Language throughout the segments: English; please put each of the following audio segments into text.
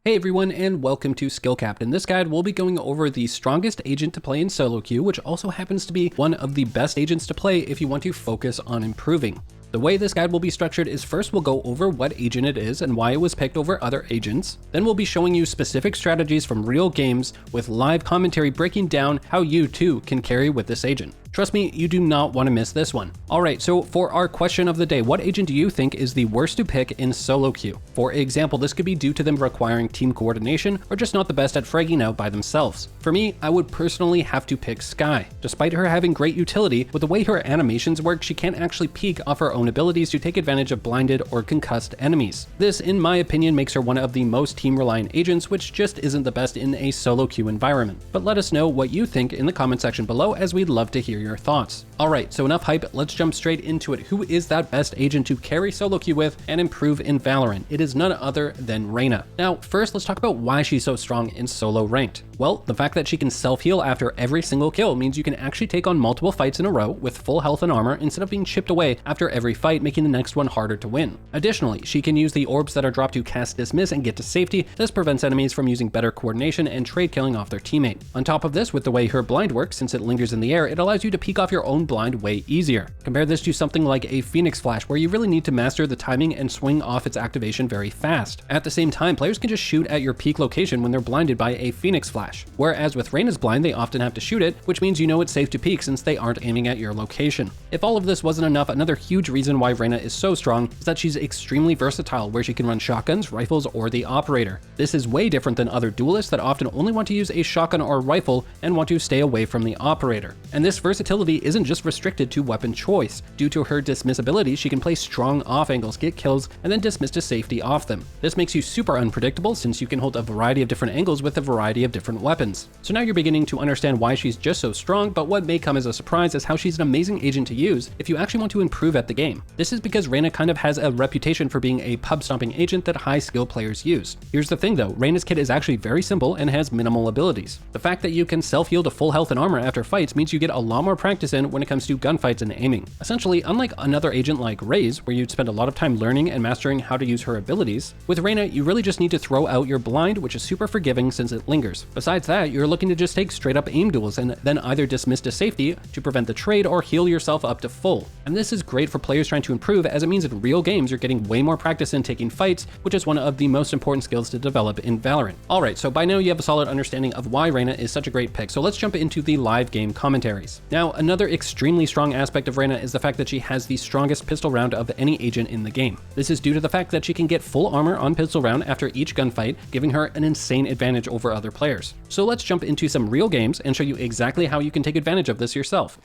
Hey everyone, and welcome to SkillCapped. In this guide, we'll be going over the strongest agent to play in solo queue, which also happens to be one of the best agents to play if you want to focus on improving. The way this guide will be structured is first we'll go over what agent it is and why it was picked over other agents. Then we'll be showing you specific strategies from real games with live commentary breaking down how you too can carry with this agent. Trust me, you do not want to miss this one. Alright, so for our question of the day, what agent do you think is the worst to pick in solo queue? For example, this could be due to them requiring team coordination or just not the best at fragging out by themselves. For me, I would personally have to pick Skye. Despite her having great utility, with the way her animations work, she can't actually peek off her own abilities to take advantage of blinded or concussed enemies. This, in my opinion, makes her one of the most team-reliant agents, which just isn't the best in a solo queue environment. But let us know what you think in the comment section below, as we'd love to hear your thoughts. Alright, so enough hype, let's jump straight into it. Who is that best agent to carry solo queue with and improve in Valorant? It is none other than Reyna. Now, first let's talk about why she's so strong in solo ranked. Well, the fact that she can self-heal after every single kill means you can actually take on multiple fights in a row with full health and armor instead of being chipped away after every fight, making the next one harder to win. Additionally, she can use the orbs that are dropped to cast dismiss and get to safety. This prevents enemies from using better coordination and trade killing off their teammate. On top of this, with the way her blind works, since it lingers in the air, it allows you to peek off your own blind way easier. Compare this to something like a Phoenix Flash, where you really need to master the timing and swing off its activation very fast. At the same time, players can just shoot at your peak location when they're blinded by a Phoenix Flash, whereas with Reyna's blind, they often have to shoot it, which means you know it's safe to peek since they aren't aiming at your location. If all of this wasn't enough, another huge reason why Reyna is so strong is that she's extremely versatile, where she can run shotguns, rifles, or the operator. This is way different than other duelists that often only want to use a shotgun or rifle and want to stay away from the operator. And this versatility isn't just restricted to weapon choice. Due to her dismiss ability, she can play strong off angles, get kills, and then dismiss to safety off them. This makes you super unpredictable since you can hold a variety of different angles with a variety of different weapons. So now you're beginning to understand why she's just so strong, but what may come as a surprise is how she's an amazing agent to use if you actually want to improve at the game. This is because Reyna kind of has a reputation for being a pub stomping agent that high skill players use. Here's the thing though, Reyna's kit is actually very simple and has minimal abilities. The fact that you can self-heal to full health and armor after fights means you get a lot more practice in when it comes to gunfights and aiming. Essentially, unlike another agent like Reyes, where you'd spend a lot of time learning and mastering how to use her abilities, with Reyna, you really just need to throw out your blind, which is super forgiving since it lingers. Besides that, you're looking to just take straight up aim duels and then either dismiss to safety to prevent the trade or heal yourself up to full. And this is great for players trying to improve, as it means in real games you're getting way more practice in taking fights, which is one of the most important skills to develop in Valorant. Alright, so by now you have a solid understanding of why Reyna is such a great pick, so let's jump into the live game commentaries. Now, another extremely strong aspect of Reyna is the fact that she has the strongest pistol round of any agent in the game. This is due to the fact that she can get full armor on pistol round after each gunfight, giving her an insane advantage over other players. So let's jump into some real games and show you exactly how you can take advantage of this yourself.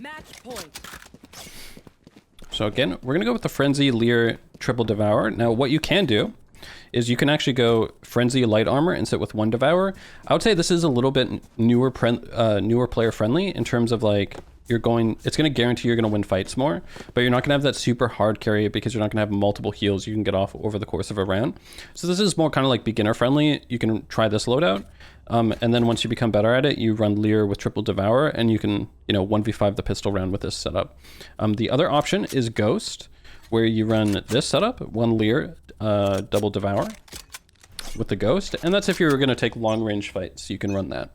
Match point. So again, we're gonna go with the Frenzy, Leer, Triple Devour. Now what you can do is you can actually go Frenzy, Light Armor and sit with one Devour. I would say this is a little bit newer player friendly in terms of like, it's gonna guarantee you're gonna win fights more, but you're not gonna have that super hard carry because you're not gonna have multiple heals you can get off over the course of a round. So this is more kind of like beginner friendly. You can try this loadout. And then once you become better at it, you run Leer with Triple Devour and you can, 1v5 the pistol round with this setup. The other option is Ghost, where you run this setup, one Leer, double Devour with the Ghost. And that's if you're gonna take long range fights, you can run that.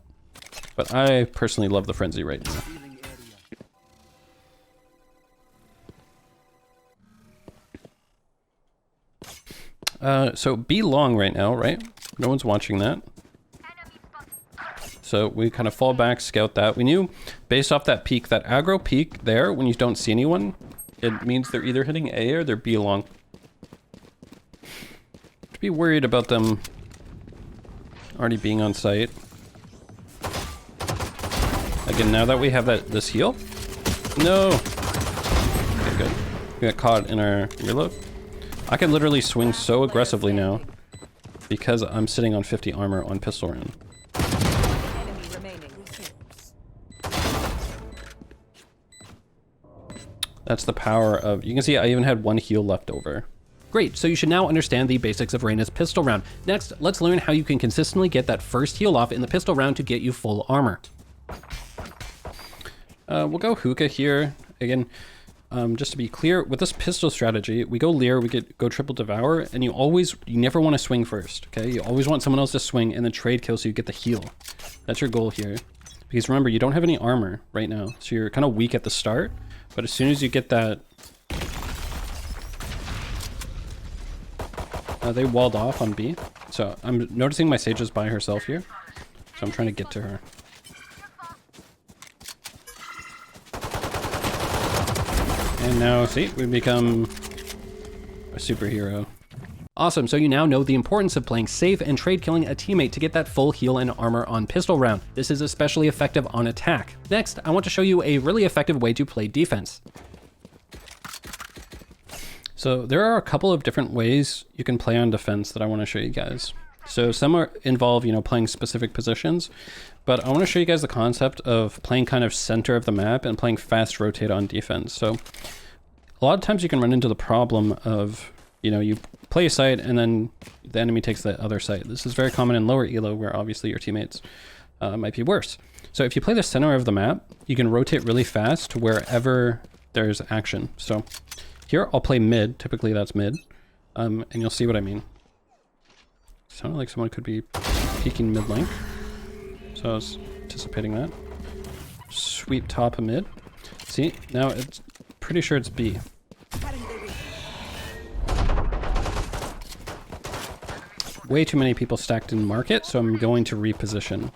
But I personally love the Frenzy right now. So B long right now, right? No one's watching that. So we kind of fall back, scout that. We knew based off that peak, that aggro peak there, when you don't see anyone, it means they're either hitting A or they're B long. To be worried about them already being on site. Again, now that we have this heal. No! Okay, good. We got caught in our reload. I can literally swing so aggressively now because I'm sitting on 50 armor on pistol round. That's the power of, you can see I even had one heal left over. Great, so you should now understand the basics of Reyna's pistol round. Next, let's learn how you can consistently get that first heal off in the pistol round to get you full armor. We'll go hookah here. Again, just to be clear, with this pistol strategy, we go Leer, we go triple devour, and you never want to swing first, okay? You always want someone else to swing and then trade kill so you get the heal. That's your goal here. Because remember, you don't have any armor right now, so you're kind of weak at the start, but as soon as you get that... they walled off on B, so I'm noticing my Sage is by herself here, so I'm trying to get to her. And now, see, we become a superhero. Awesome, so you now know the importance of playing safe and trade killing a teammate to get that full heal and armor on pistol round. This is especially effective on attack. Next, I want to show you a really effective way to play defense. So there are a couple of different ways you can play on defense that I want to show you guys. So some involve, playing specific positions, but I want to show you guys the concept of playing kind of center of the map and playing fast rotate on defense. So a lot of times you can run into the problem of, you play a site and then the enemy takes the other site. This is very common in lower elo where obviously your teammates might be worse. So if you play the center of the map, you can rotate really fast to wherever there's action. So here I'll play mid, typically that's mid, and you'll see what I mean. Sounded like someone could be peeking mid lane, so I was anticipating that. Sweep top of mid. See, now it's pretty sure it's B. Way too many people stacked in market, so I'm going to reposition.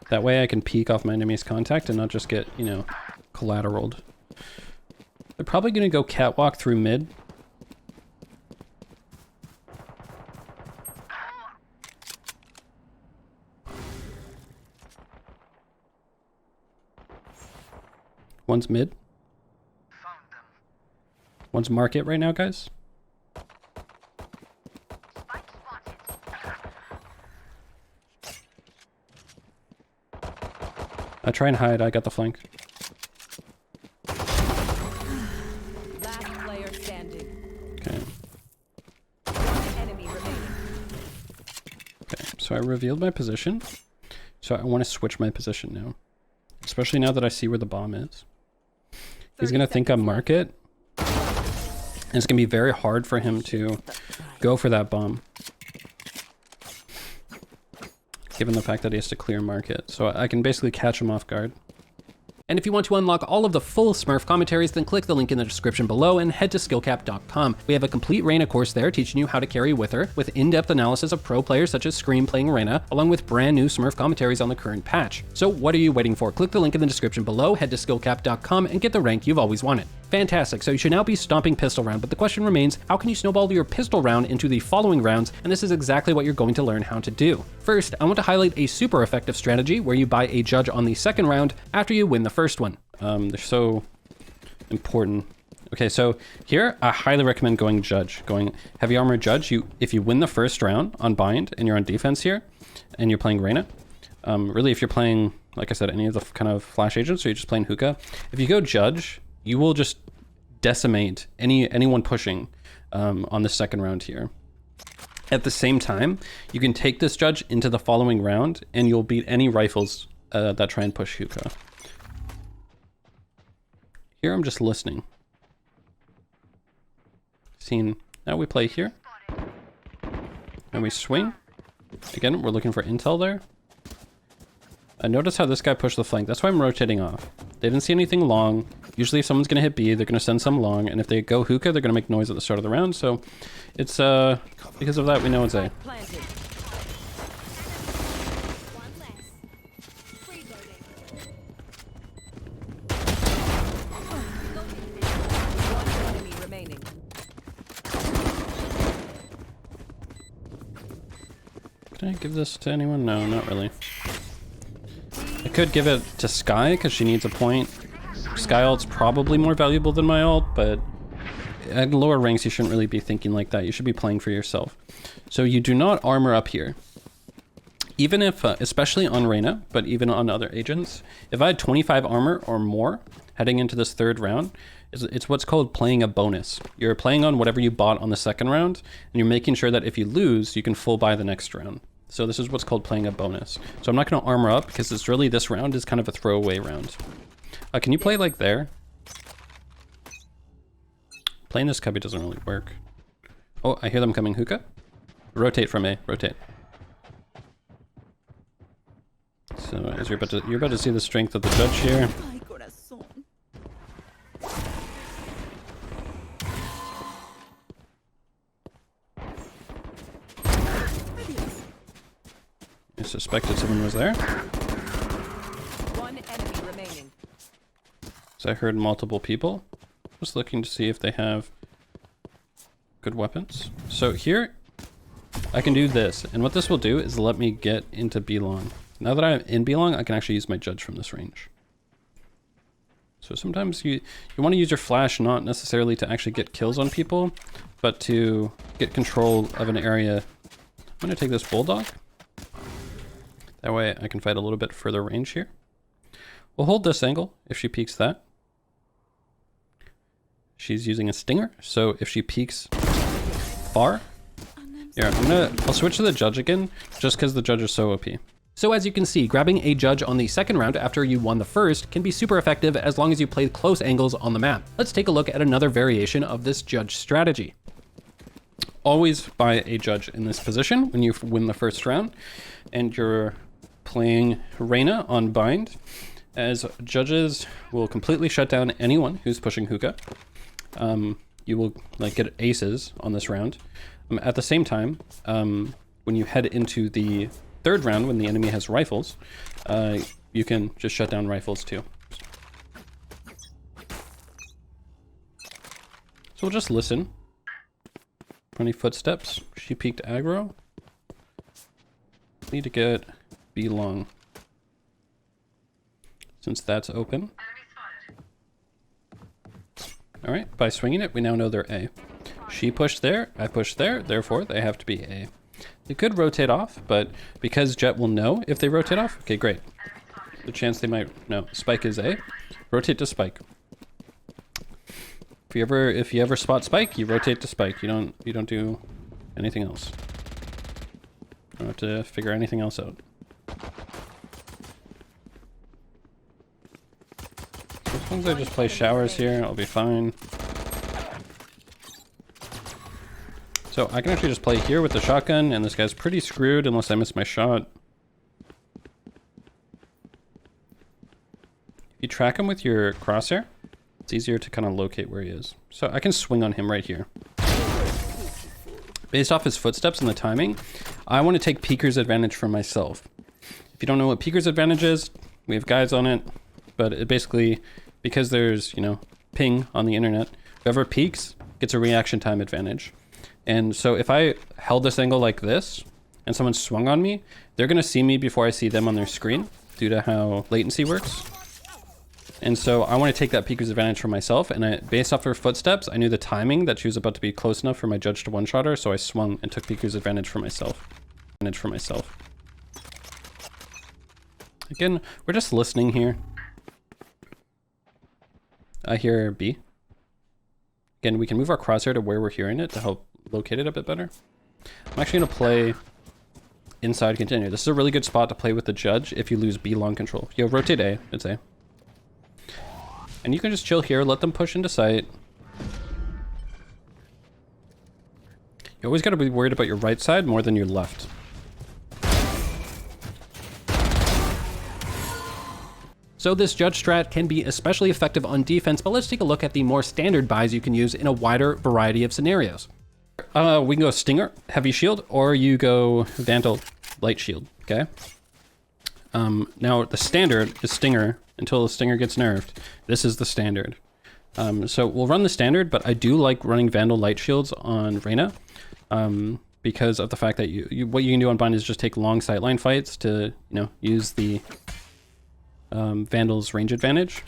That way I can peek off my enemy's contact and not just get, collateraled. They're probably going to go catwalk through mid. One's mid. One's market right now, guys. I try and hide, I got the flank. Last player standing. Okay. Enemy remaining. Okay, so I revealed my position. So I want to switch my position now. Especially now that I see where the bomb is. He's gonna think I'm market. And it's gonna be very hard for him to go for that bomb. Given the fact that he has to clear market. So I can basically catch him off guard. And if you want to unlock all of the full Smurf commentaries, then click the link in the description below and head to skillcapped.com. We have a complete Reyna course there teaching you how to carry with her, with in-depth analysis of pro players such as Scream playing Reyna, along with brand new Smurf commentaries on the current patch. So what are you waiting for? Click the link in the description below, head to skillcapped.com and get the rank you've always wanted. Fantastic, so you should now be stomping pistol round, but the question remains, how can you snowball your pistol round into the following rounds? And this is exactly what you're going to learn how to do. First, I want to highlight a super effective strategy where you buy a judge on the second round after you win the first one. They're so important. Okay, so here I highly recommend going judge, going heavy armor judge. If you win the first round on bind and you're on defense here and you're playing Reyna, really if you're playing, like I said, any of the kind of flash agents or you're just playing hookah, if you go judge, you will just decimate anyone pushing on the second round here. At the same time, you can take this judge into the following round and you'll beat any rifles that try and push hookah. Here I'm just listening. Scene. Now we play here. And we swing. Again, we're looking for intel there. Notice how this guy pushed the flank. That's why I'm rotating off. They didn't see anything long. Usually if someone's going to hit B, they're going to send some long. And if they go hookah, they're going to make noise at the start of the round. So it's, because of that, we know it's A. Can I give this to anyone? No, not really. I could give it to Skye because she needs a point. Skye ult's probably more valuable than my ult, but at lower ranks you shouldn't really be thinking like that. You should be playing for yourself. So you do not armor up here. Even if, especially on Reyna, but even on other agents, if I had 25 armor or more heading into this third round, it's what's called playing a bonus. You're playing on whatever you bought on the second round, and you're making sure that if you lose, you can full buy the next round. So this is what's called playing a bonus. So I'm not going to armor up because it's really, this round is kind of a throwaway round. Can you play like there? Playing this cubby doesn't really work. Oh, I hear them coming hookah. Rotate from A, rotate. So as you're about to see the strength of the judge here. I suspected someone was there. One enemy remaining. So I heard multiple people. Just looking to see if they have good weapons. So here, I can do this. And what this will do is let me get into B-long. Now that I'm in B-long, I can actually use my judge from this range. So sometimes you want to use your flash not necessarily to actually get kills on people, but to get control of an area. I'm going to take this bulldog. That way I can fight a little bit further range here. We'll hold this angle if she peeks that. She's using a stinger, so if she peeks far, here, I'll switch to the judge again, just because the judge is so OP. So as you can see, grabbing a judge on the second round after you won the first can be super effective as long as you play close angles on the map. Let's take a look at another variation of this judge strategy. Always buy a judge in this position when you win the first round, and you're playing Reyna on bind, as judges will completely shut down anyone who's pushing hookah. You will like get aces on this round. At the same time, when you head into the third round, when the enemy has rifles, you can just shut down rifles too. So we'll just listen. 20 footsteps. She peeked aggro. Need to get B long. Since that's open. Alright, by swinging it, we now know they're A. She pushed there, I pushed there, therefore they have to be A. They could rotate off, but because Jet will know if they rotate off, okay, great. The chance they might know. Spike is A. Rotate to Spike. If you ever spot Spike, you rotate to Spike. You don't do anything else. You don't have to figure anything else out. As long as I just play showers here, I'll be fine. So I can actually just play here with the shotgun, and this guy's pretty screwed unless I miss my shot. If you track him with your crosshair, it's easier to kind of locate where he is. So I can swing on him right here. Based off his footsteps and the timing, I want to take Peeker's advantage for myself. If you don't know what Peeker's advantage is, we have guides on it, but it basically, because there's, ping on the internet, whoever peeks gets a reaction time advantage. And so if I held this angle like this and someone swung on me, they're going to see me before I see them on their screen due to how latency works. And so I want to take that Peeker's advantage for myself. And based off her footsteps, I knew the timing that she was about to be close enough for my judge to one-shot her. So I swung and took Peeker's advantage for myself. Again, we're just listening here. I hear B. Again, we can move our crosshair to where we're hearing it to help locate it a bit better. I'm actually going to play inside container. This is a really good spot to play with the judge if you lose B long control. Yo, rotate A, it's A. And you can just chill here, let them push into sight. You always got to be worried about your right side more than your left. So this judge strat can be especially effective on defense, but let's take a look at the more standard buys you can use in a wider variety of scenarios. We can go Stinger, Heavy Shield, or you go Vandal, Light Shield, okay? Now the standard is Stinger until the Stinger gets nerfed. This is the standard. So we'll run the standard, but I do like running Vandal Light Shields on Reyna because of the fact that what you can do on Bind is just take long sightline fights to, use the Vandal's range advantage.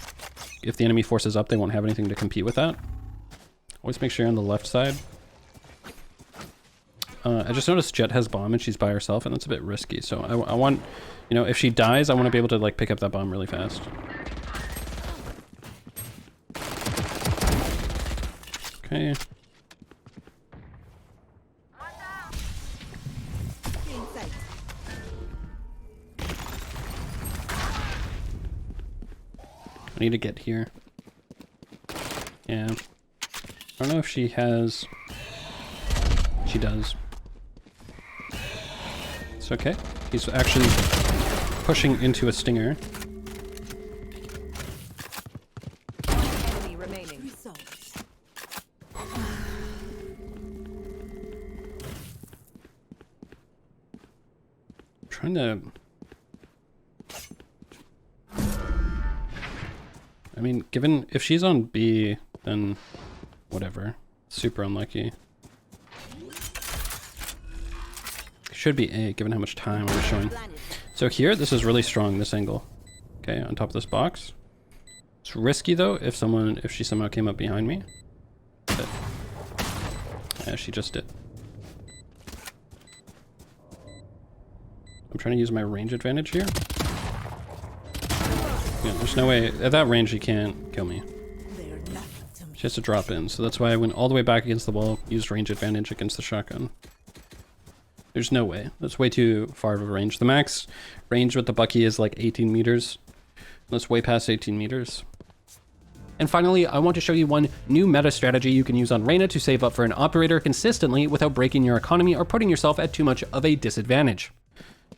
If the enemy forces up, they won't have anything to compete with that. Always make sure you're on the left side. I just noticed Jet has bomb and she's by herself, and that's a bit risky. So I want, if she dies, I want to be able to pick up that bomb really fast. Okay. I need to get here. Yeah. I don't know if she has... She does. It's okay. He's actually pushing into a stinger. Enemy remaining. Trying to... I mean, given... If she's on B, then whatever. Super unlucky. Should be A, given how much time we're showing. So here, this is really strong, this angle. Okay, on top of this box. It's risky though, if she somehow came up behind me. But, yeah, she just did. I'm trying to use my range advantage here. Yeah, there's no way, at that range she can't kill me. She has to drop in, so that's why I went all the way back against the wall, used range advantage against the shotgun. There's no way. That's way too far of a range. The max range with the Bucky is like 18 meters. That's way past 18 meters. And finally, I want to show you one new meta strategy you can use on Reyna to save up for an operator consistently without breaking your economy or putting yourself at too much of a disadvantage.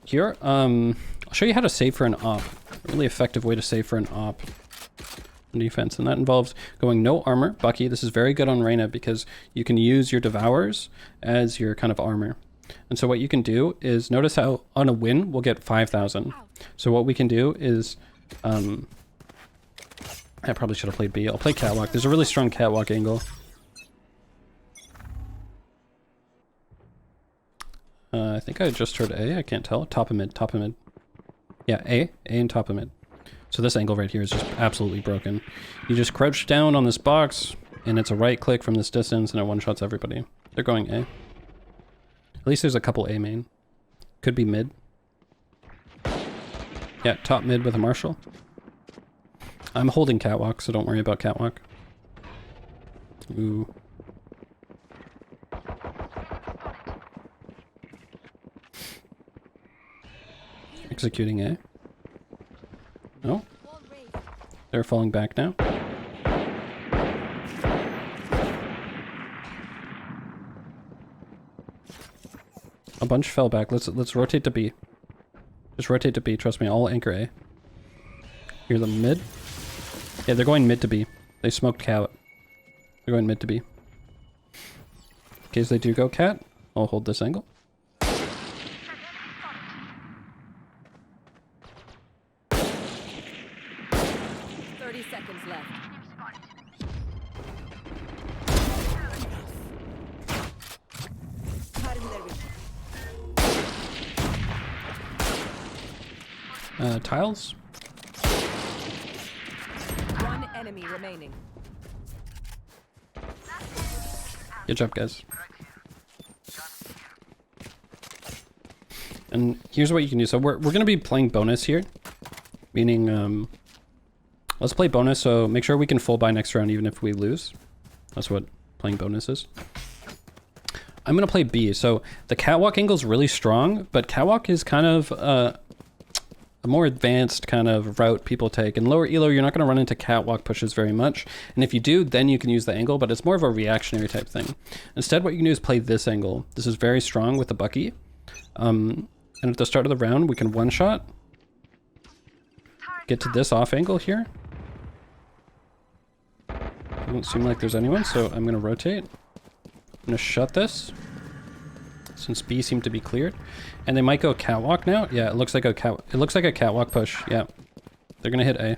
Here, I'll show you how to save for an op. A really effective way to save for an op in defense, and that involves going no armor. Bucky, this is very good on Reyna because you can use your Devours as your kind of armor. And so what you can do is, notice how on a win, we'll get 5,000. So what we can do is, I probably should have played B. I'll play Catwalk. There's a really strong Catwalk angle. I think I just heard A. I can't tell. Top of mid, top of mid. Yeah, A and top of mid. So this angle right here is just absolutely broken. You just crouch down on this box, and it's a right click from this distance, and it one-shots everybody. They're going A. At least there's a couple A main. Could be mid. Yeah, top mid with a Marshall. I'm holding Catwalk, so don't worry about Catwalk. Ooh. Executing A. No? They're falling back now. A bunch fell back. Let's rotate to B. Just rotate to B. Trust me, I'll anchor A. Hear them mid. Yeah, they're going mid to B. They smoked Cat. They're going mid to B. In case they do go Cat, I'll hold this angle. 30 seconds left. Tiles? One enemy remaining. Good job, guys. And here's what you can do. So we're going to be playing bonus here. Meaning, let's play bonus, so make sure we can full buy next round even if we lose. That's what playing bonus is. I'm going to play B. So the Catwalk angle is really strong, but Catwalk is kind of a more advanced kind of route people take. In lower elo, you're not going to run into Catwalk pushes very much. And if you do, then you can use the angle, but it's more of a reactionary type thing. Instead, what you can do is play this angle. This is very strong with the Bucky. And at the start of the round, we can one-shot. Get to this off angle here. Doesn't seem like there's anyone, so I'm going to rotate. I'm going to shut this, since B seemed to be cleared. And they might go Catwalk now. Yeah, it looks like a Catwalk push. Yeah. They're going to hit A.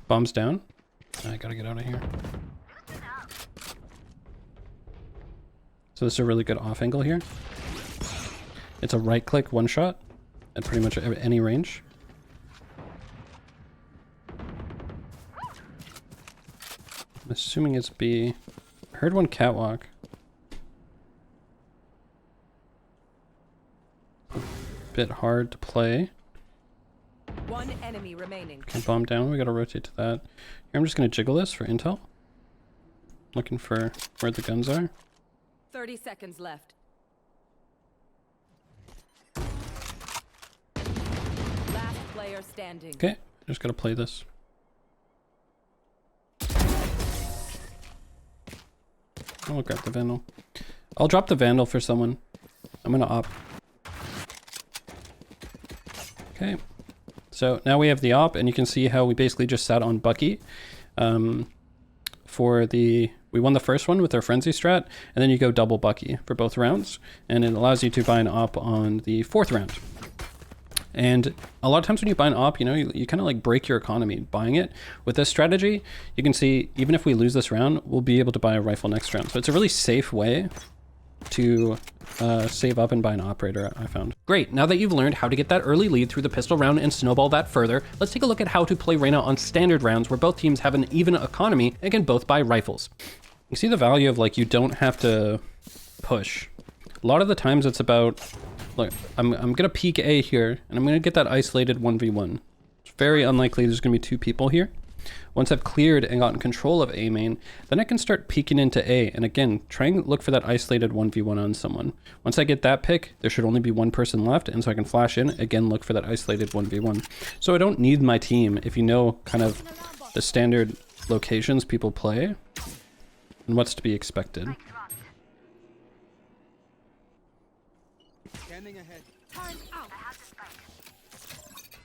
Bombs down. I gotta get out of here. So this is a really good off angle here. It's a right click one shot at pretty much any range. I'm assuming it's B. I heard one Catwalk. Bit hard to play. One enemy remaining. Okay, bomb down. We gotta rotate to that. Here, I'm just gonna jiggle this for intel. Looking for where the guns are. 30 seconds left. Last player standing. Okay, just gotta play this. I'll grab the Vandal. I'll drop the Vandal for someone. I'm gonna op. Okay. So now we have the op, and you can see how we basically just sat on Bucky. We won the first one with our Frenzy strat, and then you go double Bucky for both rounds, and it allows you to buy an op on the 4th round. And a lot of times when you buy an op, you know, you kind of like break your economy buying it. With this strategy, you can see even if we lose this round, we'll be able to buy a rifle next round. So it's a really safe way to save up and buy an operator, I found. Great, now that you've learned how to get that early lead through the pistol round and snowball that further, let's take a look at how to play Reyna on standard rounds where both teams have an even economy and can both buy rifles. You see the value of like, you don't have to push. A lot of the times it's about, look, I'm gonna peek A here and I'm gonna get that isolated 1v1. It's very unlikely there's gonna be 2 people here. Once I've cleared and gotten control of A main, then I can start peeking into A, and again, try and look for that isolated 1v1 on someone. Once I get that pick, there should only be 1 person left, and so I can flash in, again, look for that isolated 1v1. So I don't need my team if you know kind of the standard locations people play and what's to be expected.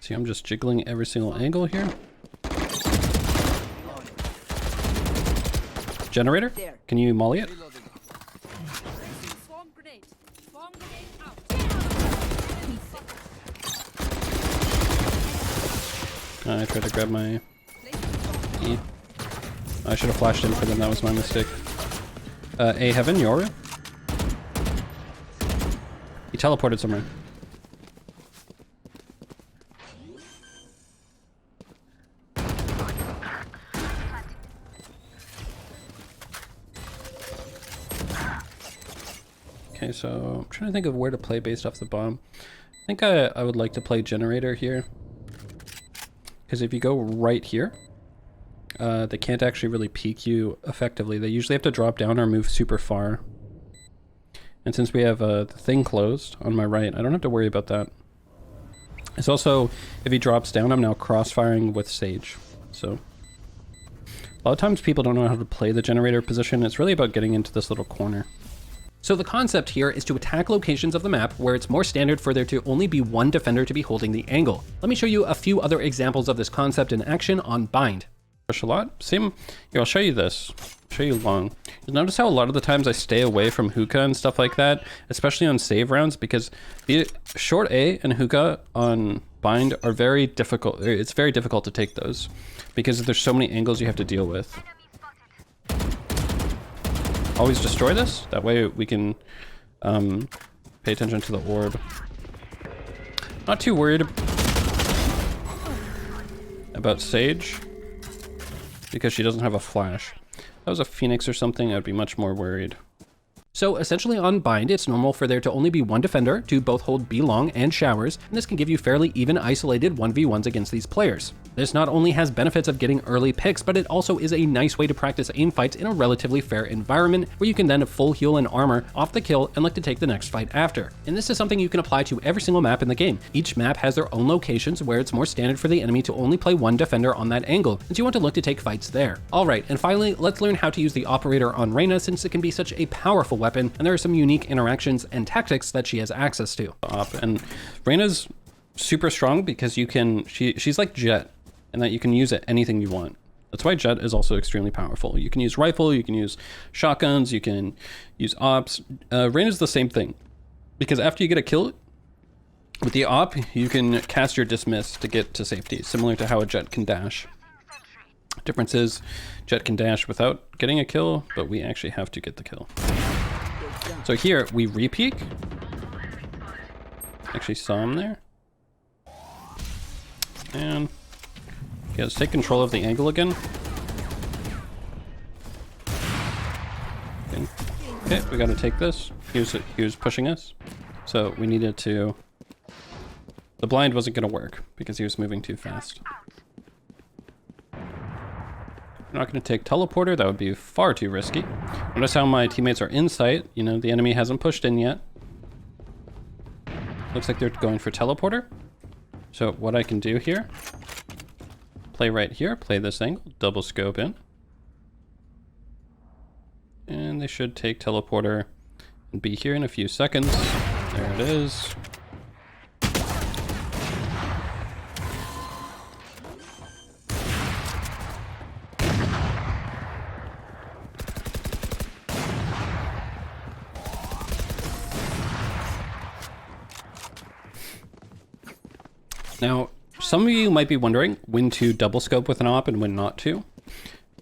See, I'm just jiggling every single angle here. Generator? Can you molly it? I tried to grab my E. I should have flashed in for them, that was my mistake. A heaven, Yoru? He teleported somewhere. Okay, so I'm trying to think of where to play based off the bomb. I think I would like to play generator here. Because if you go right here, they can't actually really peek you effectively. They usually have to drop down or move super far. And since we have the thing closed on my right, I don't have to worry about that. It's also, if he drops down, I'm now cross-firing with Sage. So a lot of times people don't know how to play the generator position. It's really about getting into this little corner. So the concept here is to attack locations of the map where it's more standard for there to only be 1 defender to be holding the angle. Let me show you a few other examples of this concept in action on Bind. Push a lot. Same, here, I'll show you this. Show you long. You'll notice how a lot of the times I stay away from hookah and stuff like that, especially on save rounds, because the short A and hookah on Bind are very difficult. It's very difficult to take those because there's so many angles you have to deal with. Always destroy this. That way we can pay attention to the orb. Not too worried about Sage because she doesn't have a flash. If that was a Phoenix or something, I'd be much more worried. So essentially on Bind, it's normal for there to only be 1 defender to both hold B long and showers, and this can give you fairly even isolated 1v1s against these players. This not only has benefits of getting early picks, but it also is a nice way to practice aim fights in a relatively fair environment where you can then full heal and armor off the kill and look to take the next fight after. And this is something you can apply to every single map in the game. Each map has their own locations where it's more standard for the enemy to only play 1 defender on that angle, and so you want to look to take fights there. Alright, and finally, let's learn how to use the operator on Reyna since it can be such a powerful weapon, and there are some unique interactions and tactics that she has access to. And Reyna's super strong because you can, she's like Jett, and that you can use it anything you want. That's why Jett is also extremely powerful. You can use rifle, you can use shotguns, you can use ops. Reyna's the same thing, because after you get a kill with the op, you can cast your dismiss to get to safety, similar to how a Jett can dash. Difference is Jett can dash without getting a kill, but we actually have to get the kill. So here we re-peek. Actually saw him there. And okay, let's take control of the angle again. Okay, we gotta take this. He was pushing us. So we needed to... The blind wasn't gonna work because he was moving too fast. I'm not going to take teleporter. That would be far too risky. Notice how my teammates are in sight. You know, the enemy hasn't pushed in yet. Looks like they're going for teleporter. So what I can do here, play right here, play this angle, double scope in. And they should take teleporter and be here in a few seconds. There it is. Now, some of you might be wondering when to double scope with an op and when not to.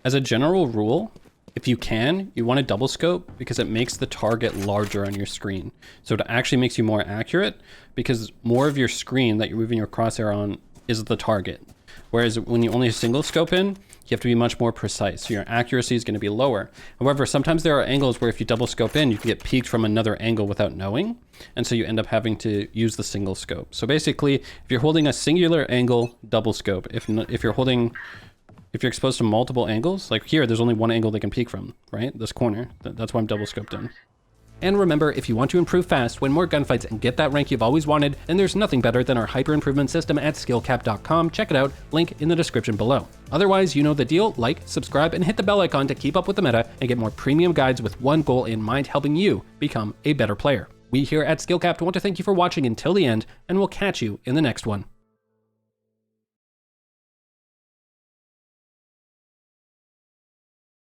As a general rule, if you can, you want to double scope because it makes the target larger on your screen. So it actually makes you more accurate because more of your screen that you're moving your crosshair on is the target. Whereas when you only single scope in, you have to be much more precise. So your accuracy is going to be lower. However, sometimes there are angles where if you double scope in, you can get peeked from another angle without knowing. And so you end up having to use the single scope. So basically, if you're holding a singular angle, double scope. If you're exposed to multiple angles, like here, there's only one angle they can peek from, right? This corner. That's why I'm double scoped in. And remember, if you want to improve fast, win more gunfights, and get that rank you've always wanted, then there's nothing better than our hyper improvement system at SkillCapped.com. Check it out, link in the description below. Otherwise, you know the deal. Like, subscribe, and hit the bell icon to keep up with the meta and get more premium guides with one goal in mind, helping you become a better player. We here at SkillCapped want to thank you for watching until the end, and we'll catch you in the next one.